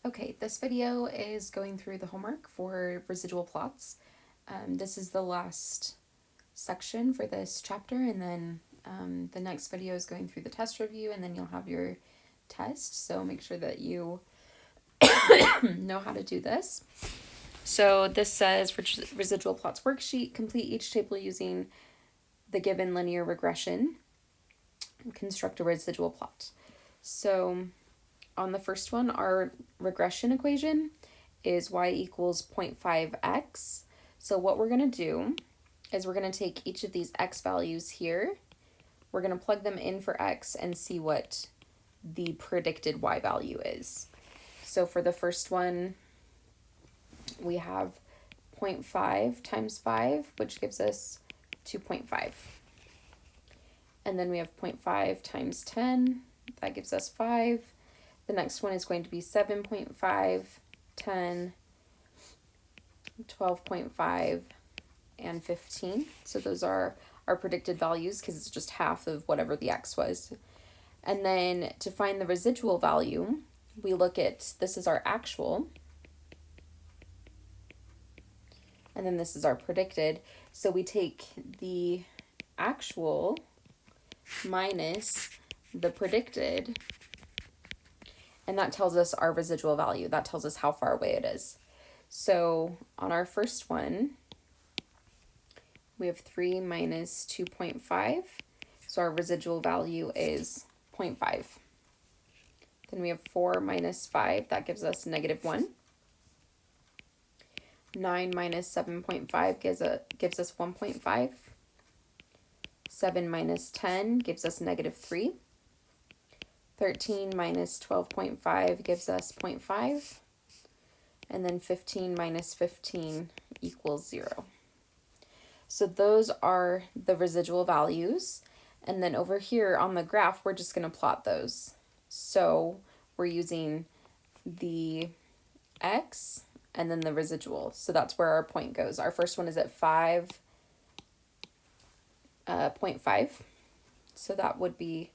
Okay, this video is going through the homework for residual plots. This is the last section for this chapter, and then the next video is going through the test review, and then you'll have your test. So make sure that you know how to do this. So this says residual plots worksheet, complete each table using the given linear regression, construct a residual plot. So on the first one, our regression equation is y equals 0.5x. So what we're going to do is we're going to take each of these x values here, we're going to plug them in for x and see what the predicted y value is. So for the first one, we have 0.5 times 5, which gives us 2.5. And then we have 0.5 times 10, that gives us 5. The next one is going to be 7.5, 10, 12.5, and 15. So those are our predicted values because it's just half of whatever the x was. And then to find the residual value, we look at, this is our actual, and then this is our predicted. So we take the actual minus the predicted, and that tells us our residual value. That tells us how far away it is. So on our first one, we have 3 minus 2.5. So our residual value is 0.5. Then we have 4 minus 5. That gives us -1. 9 minus 7.5 gives us 1.5. 7 minus 10 gives us -3. 13 minus 12.5 gives us 0.5. And then 15 minus 15 equals 0. So those are the residual values. And then over here on the graph, we're just going to plot those. So we're using the x and then the residual. So that's where our point goes. Our first one is at 5.5. So that would be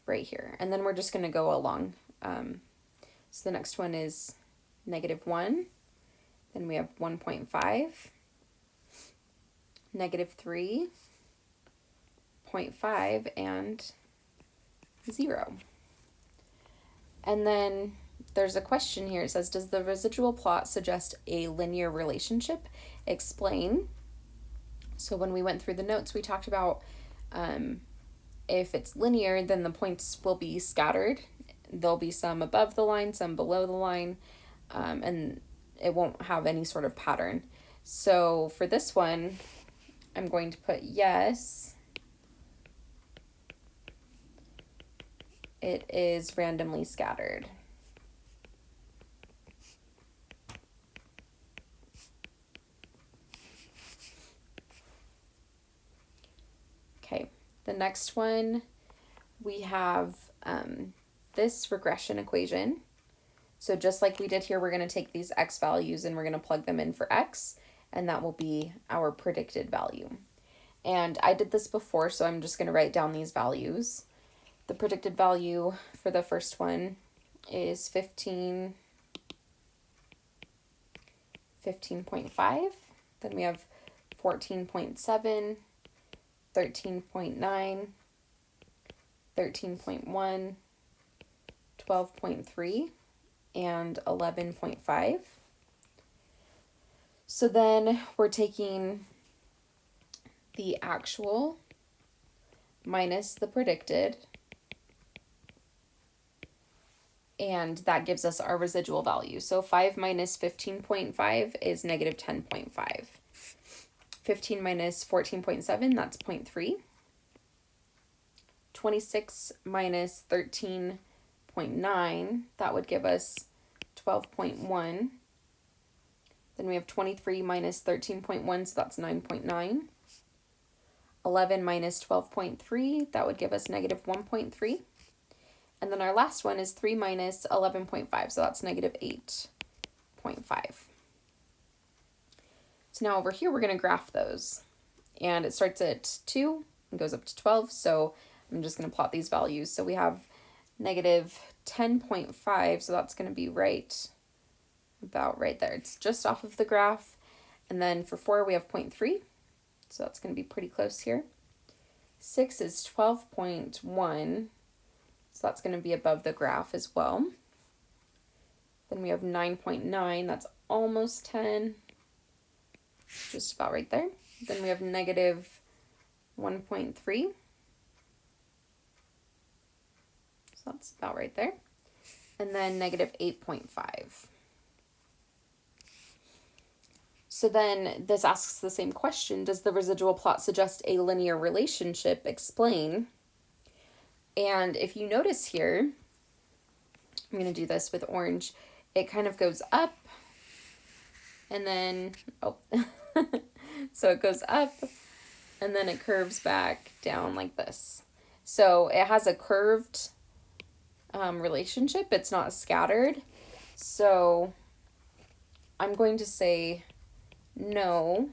right here. And then we're just going to go along. So the next one is -1. Then we have 1.5, -3, 0.5, and 0. And then there's a question here. It says, does the residual plot suggest a linear relationship? Explain. So when we went through the notes, we talked about if it's linear, then the points will be scattered. There'll be some above the line, some below the line, and it won't have any sort of pattern. So for this one, I'm going to put yes. It is randomly scattered. Okay, the next one, we have this regression equation. So just like we did here, we're going to take these x values and we're going to plug them in for x, and that will be our predicted value. And I did this before, so I'm just going to write down these values. The predicted value for the first one is 15.5. Then we have 14.7, 13.9, 13.1, 12.3, and 11.5. So then we're taking the actual minus the predicted, and that gives us our residual value. So 5 minus 15.5 is -10.5. 15 minus 14.7, that's 0.3. 26 minus 13.9, that would give us 12.1. Then we have 23 minus 13.1, so that's 9.9. 11 minus 12.3, that would give us -1.3. And then our last one is 3 minus 11.5, so that's -8.5. So now over here, we're going to graph those. And it starts at 2 and goes up to 12, so I'm just going to plot these values. So we have 10.5, so that's going to be about right there. It's just off of the graph. And then for 4, we have 0.3, so that's going to be pretty close here. 6 is 12.1, so that's going to be above the graph as well. Then we have 9.9, that's almost 10, just about right there. Then we have negative 1.3, so that's about right there. And then negative 8.5. So then this asks the same question: does the residual plot suggest a linear relationship? Explain. And if you notice here, I'm going to do this with orange, it kind of goes up and then, so it goes up and then it curves back down like this. So it has a curved relationship. It's not scattered. So I'm going to say no,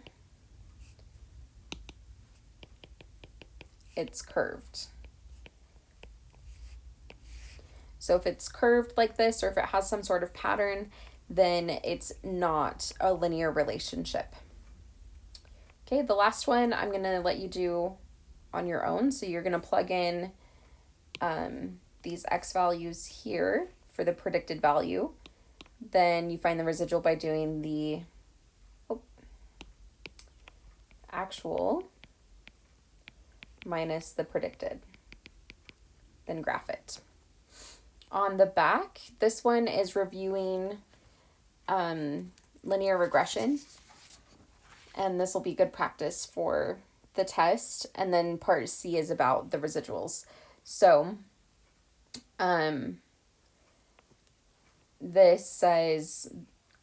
it's curved. So if it's curved like this, or if it has some sort of pattern, then it's not a linear relationship. Okay, the last one I'm going to let you do on your own. So you're going to plug in these x values here for the predicted value. Then you find the residual by doing the actual minus the predicted. Then graph it. On the back, this one is reviewing linear regression, and this will be good practice for the test. And then part C is about the residuals. So this says,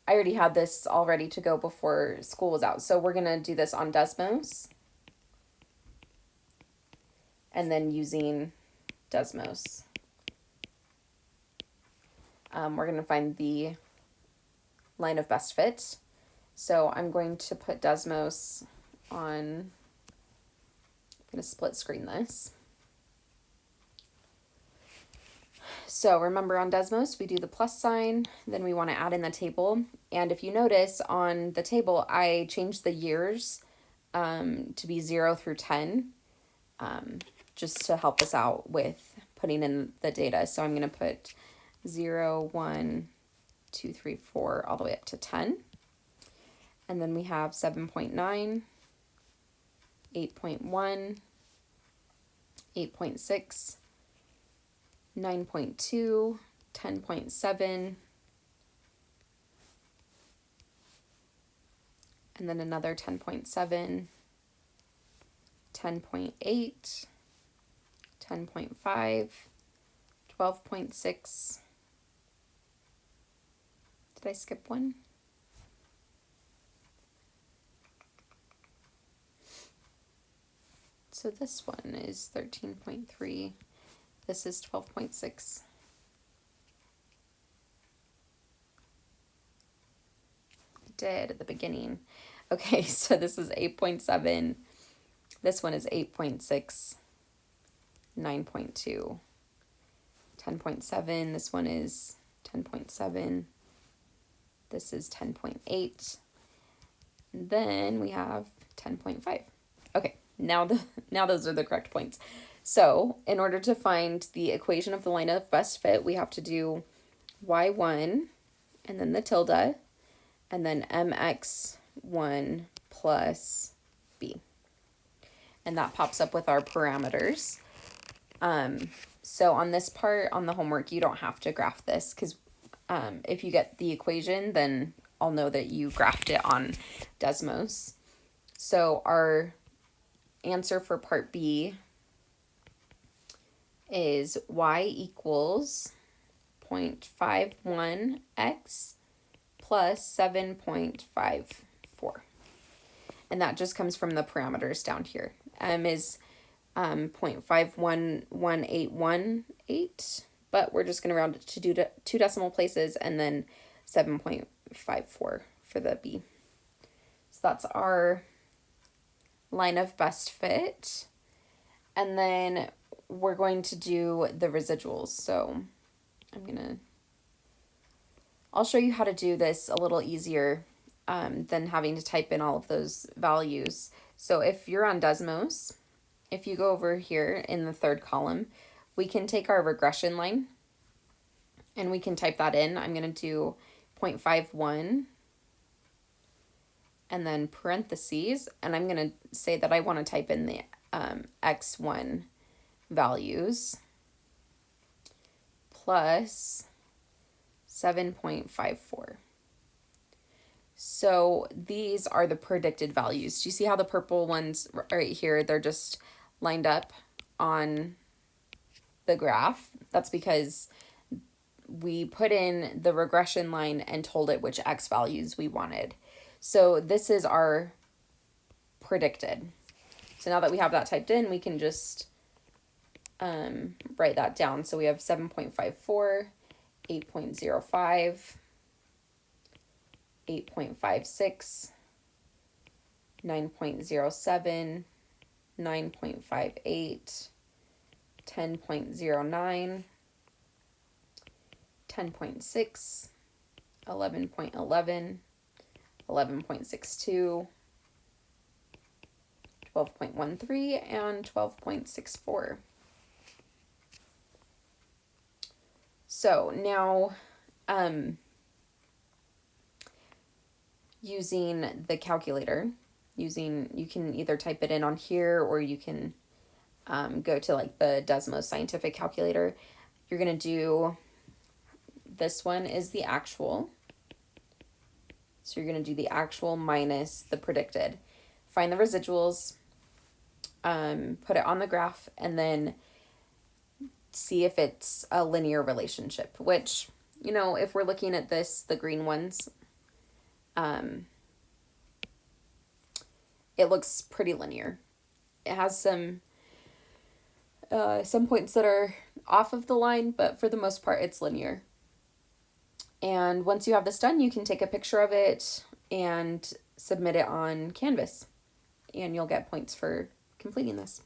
I already had this all ready to go before school was out, so we're going to do this on Desmos and then using Desmos. We're going to find the line of best fit. So I'm going to put Desmos on, I'm going to split screen this. So remember, on Desmos, we do the plus sign, then we want to add in the table. And if you notice on the table, I changed the years to be 0 through 10, just to help us out with putting in the data. So I'm going to put 0, 1, 2, 3, 4, all the way up to 10. And then we have 7.9, 8.1, 8.6, 9.2, 10.7, and then another 10.7, 10.8, 10.5, 12.6. Did I skip one? So this one is 13.3. This is 12.6. I did at the beginning. Okay, so this is 8.7. This one is 8.6, 9.2, 10.7. This one is 10.7. This is 10.8. Then we have 10.5. Okay, now those are the correct points. So in order to find the equation of the line of best fit, we have to do y1 and then the tilde and then mx1 plus b. And that pops up with our parameters. So on this part, on the homework, you don't have to graph this, because if you get the equation, then I'll know that you graphed it on Desmos. So our answer for part B is y equals 0.51x plus 7.54. And that just comes from the parameters down here. M is 0.511818, but we're just going to round it to 2 decimal places, and then 7.54 for the B. So that's our line of best fit. And then we're going to do the residuals. So I'll show you how to do this a little easier than having to type in all of those values. So if you're on Desmos, if you go over here in the third column, we can take our regression line and we can type that in. I'm going to do 0.51 and then parentheses, and I'm going to say that I want to type in the x1 values plus 7.54. So these are the predicted values. Do you see how the purple ones right here, they're just lined up on the graph? That's because we put in the regression line and told it which x values we wanted. So this is our predicted. So now that we have that typed in, we can just write that down. So we have 7.54, 8.05, 8.56, 9.07, 9.58, 10.09, 10.6, 11.11, 11.62, 12.13, and 12.64. So now, using the calculator, you can either type it in on here or you can go to like the Desmos scientific calculator. You're going to do, this one is the actual. So you're going to do the actual minus the predicted. Find the residuals, put it on the graph, and then see if it's a linear relationship, which, you know, if we're looking at this, the green ones, it looks pretty linear. It has some points that are off of the line, but for the most part, it's linear. And once you have this done, you can take a picture of it and submit it on Canvas, and you'll get points for completing this.